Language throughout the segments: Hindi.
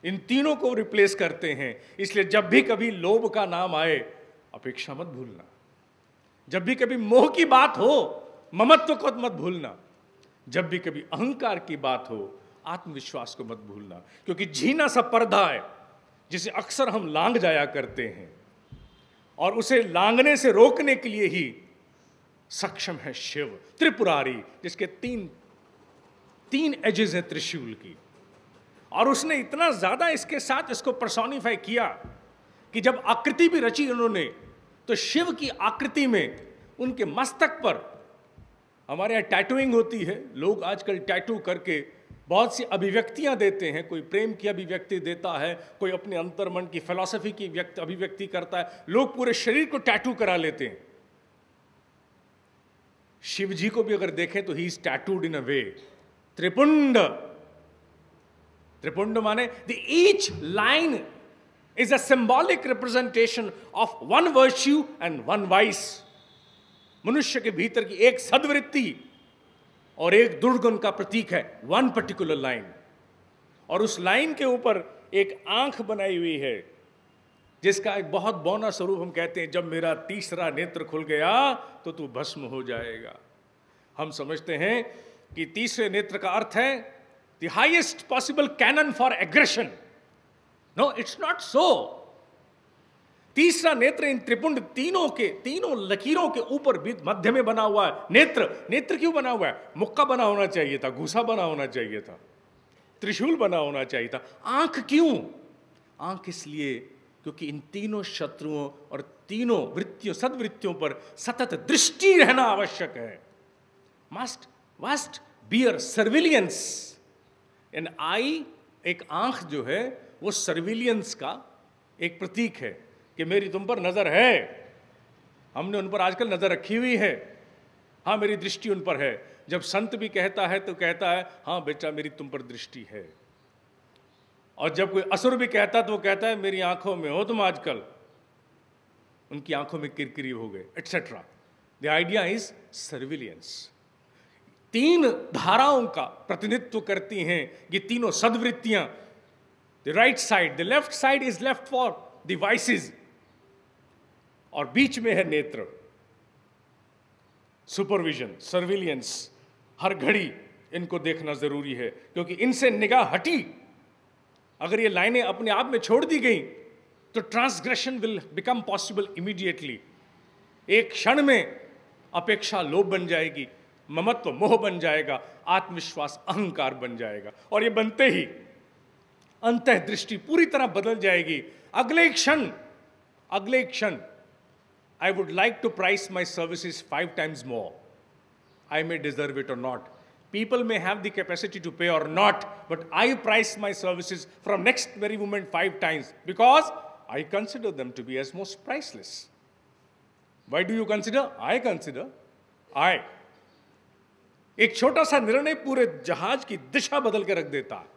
इन तीनों को रिप्लेस करते हैं। इसलिए जब भी कभी लोभ का नाम आए, अपेक्षा मत भूलना। जब भी कभी मोह की बात हो, ममत्व को मत भूलना। जब भी कभी अहंकार की बात हो, आत्मविश्वास को मत भूलना। क्योंकि जीना सा पर्दा है जिसे अक्सर हम लांग जाया करते हैं, और उसे लांगने से रोकने के लिए ही सक्षम है शिव त्रिपुरारी, जिसके तीन एजेस हैं त्रिशूल की। और उसने इतना ज्यादा इसके साथ इसको पर्सोनिफाई किया कि जब आकृति भी रची उन्होंने, तो शिव की आकृति में उनके मस्तक पर, हमारे यहाँ टैटूइंग होती है, लोग आजकल टैटू करके बहुत सी अभिव्यक्तियां देते हैं। कोई प्रेम की अभिव्यक्ति देता है, कोई अपने अंतर्मन की फिलॉसफी की अभिव्यक्ति करता है। लोग पूरे शरीर को टैटू करा लेते हैं। शिव जी को भी अगर देखें तो ही इज टैटूड इन अ वे। त्रिपुंड, त्रिपुंड माने the each line is a symbolic representation of one virtue and one vice. मनुष्य के भीतर की एक सद्वृत्ति और एक दुर्गुण का प्रतीक है वन पर्टिकुलर लाइन। और उस लाइन के ऊपर एक आंख बनाई हुई है, जिसका एक बहुत बौना स्वरूप हम कहते हैं, जब मेरा तीसरा नेत्र खुल गया तो तू भस्म हो जाएगा। हम समझते हैं कि तीसरे नेत्र का अर्थ है the highest possible canon for aggression. No, it's not so. तीसरा नेत्र इन त्रिपुंड तीनों लकीरों के ऊपर भी मध्य में बना हुआ है। नेत्र क्यों बना हुआ है? मुक्का बना होना चाहिए था, घूसा बना होना चाहिए था, त्रिशूल बना होना चाहिए था। आंख क्यों? आंख इसलिए क्योंकि इन तीनों शत्रुओं और तीनों वृत्तियों सद्वृत्तियों पर सतत दृष्टि रहना आवश्यक है। Must bear surveillance. An eye, एक आंख जो है वो सर्विलियंस का एक प्रतीक है कि मेरी तुम पर नजर है। हमने उन पर आजकल नजर रखी हुई है। हाँ, मेरी दृष्टि उन पर है। जब संत भी कहता है तो कहता है हाँ बेटा मेरी तुम पर दृष्टि है। और जब कोई असुर भी कहता है तो वो कहता है मेरी आंखों में हो तुम आजकल, उनकी आंखों में किरकिरी हो गए, etcetera. The idea is surveillance. तीन धाराओं का प्रतिनिधित्व करती हैं ये तीनों सद्वृत्तियां। The right side, the left side is left for the vices, और बीच में है नेत्र। सुपरविजन, सर्विलियंस, हर घड़ी इनको देखना जरूरी है, क्योंकि इनसे निगाह हटी, अगर ये लाइनें अपने आप में छोड़ दी गई तो transgression will become possible immediately. एक क्षण में अपेक्षा लोभ बन जाएगी, ममत्व मोह बन जाएगा, आत्मविश्वास अहंकार बन जाएगा, और ये बनते ही अंतःदृष्टि पूरी तरह बदल जाएगी। अगले क्षण I would like to price my services 5 times more. I may deserve it or not. People may have the capacity to pay or not, but I price my services from next very moment 5 times because I consider them to be as most priceless. Why do you consider? I consider. एक छोटा सा निर्णय पूरे जहाज की दिशा बदल के रख देता है।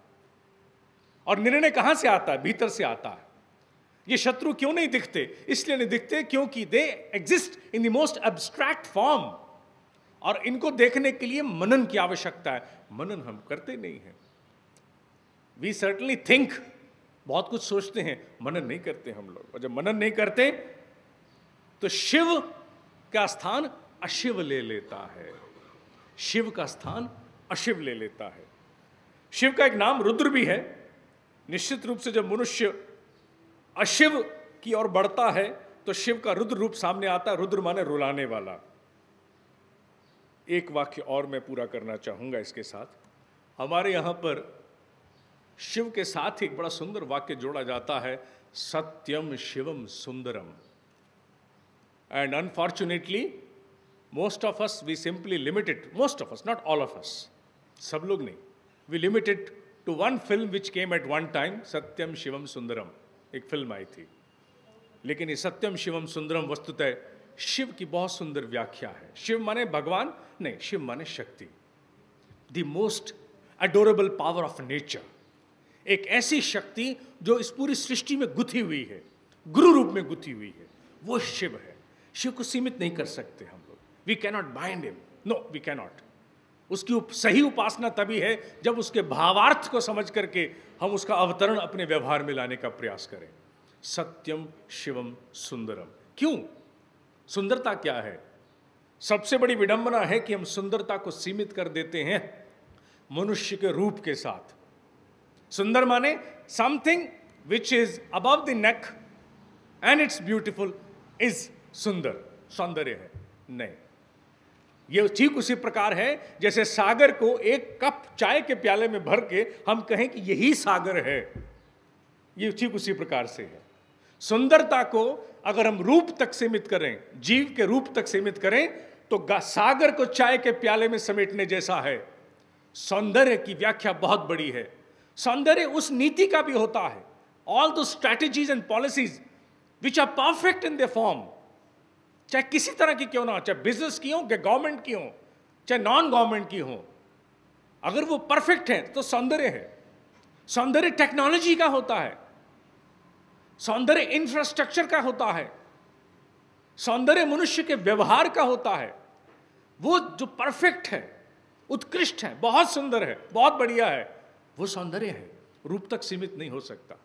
और निर्णय कहां से आता है? भीतर से आता है। ये शत्रु क्यों नहीं दिखते? इसलिए नहीं दिखते क्योंकि they exist in the most abstract form, और इनको देखने के लिए मनन की आवश्यकता है। मनन हम करते नहीं हैं। वी सर्टनली थिंक, बहुत कुछ सोचते हैं, मनन नहीं करते हम लोग। और जब मनन नहीं करते तो शिव का स्थान अशिव ले लेता है। शिव का स्थान अशिव ले लेता है। शिव का एक नाम रुद्र भी है। निश्चित रूप से जब मनुष्य अशिव की ओर बढ़ता है तो शिव का रुद्र रूप सामने आता है। रुद्र माने रुलाने वाला। एक वाक्य और मैं पूरा करना चाहूंगा इसके साथ। हमारे यहां पर शिव के साथ एक बड़ा सुंदर वाक्य जोड़ा जाता है, Satyam Shivam Sundaram. And unfortunately most of us we simply limited, most of us, not all of us, सब लोग नहीं, we limited to one film which came at one time, Satyam Shivam Sundaram. एक फिल्म आई थी, लेकिन ये सत्यम शिवम सुंदरम वस्तुतः शिव की बहुत सुंदर व्याख्या है। शिव माने भगवान नहीं, शिव माने शक्ति, the most adorable power of nature. एक ऐसी शक्ति जो इस पूरी सृष्टि में गुथी हुई है, गुरु रूप में गुथी हुई है, वो शिव है। शिव को सीमित नहीं कर सकते हम लोग। We cannot bind him, no we cannot. उसकी सही उपासना तभी है जब उसके भावार्थ को समझ करके हम उसका अवतरण अपने व्यवहार में लाने का प्रयास करें। सत्यम शिवम सुंदरम। क्यों? सुंदरता क्या है? सबसे बड़ी विडंबना है कि हम सुंदरता को सीमित कर देते हैं मनुष्य के रूप के साथ। सुंदर माने something which is above the neck and it's beautiful is सुंदर, सौंदर्य है। नहीं, ये ठीक उसी प्रकार है जैसे सागर को एक कप चाय के प्याले में भर के हम कहें कि यही सागर है। ये ठीक उसी प्रकार से है। सुंदरता को अगर हम रूप तक सीमित करें, जीव के रूप तक सीमित करें, तो सागर को चाय के प्याले में समेटने जैसा है। सौंदर्य की व्याख्या बहुत बड़ी है। सौंदर्य उस नीति का भी होता है, all the strategies and policies which are perfect in the form, चाहे किसी तरह की क्यों ना हो, चाहे बिजनेस की हो, गवर्नमेंट की हो, चाहे नॉन गवर्नमेंट की हो, अगर वो परफेक्ट है तो सौंदर्य है। सौंदर्य टेक्नोलॉजी का होता है, सौंदर्य इंफ्रास्ट्रक्चर का होता है, सौंदर्य मनुष्य के व्यवहार का होता है। वो जो परफेक्ट है, उत्कृष्ट है, बहुत सुंदर है, बहुत बढ़िया है, वो सौंदर्य है, रूप तक सीमित नहीं हो सकता।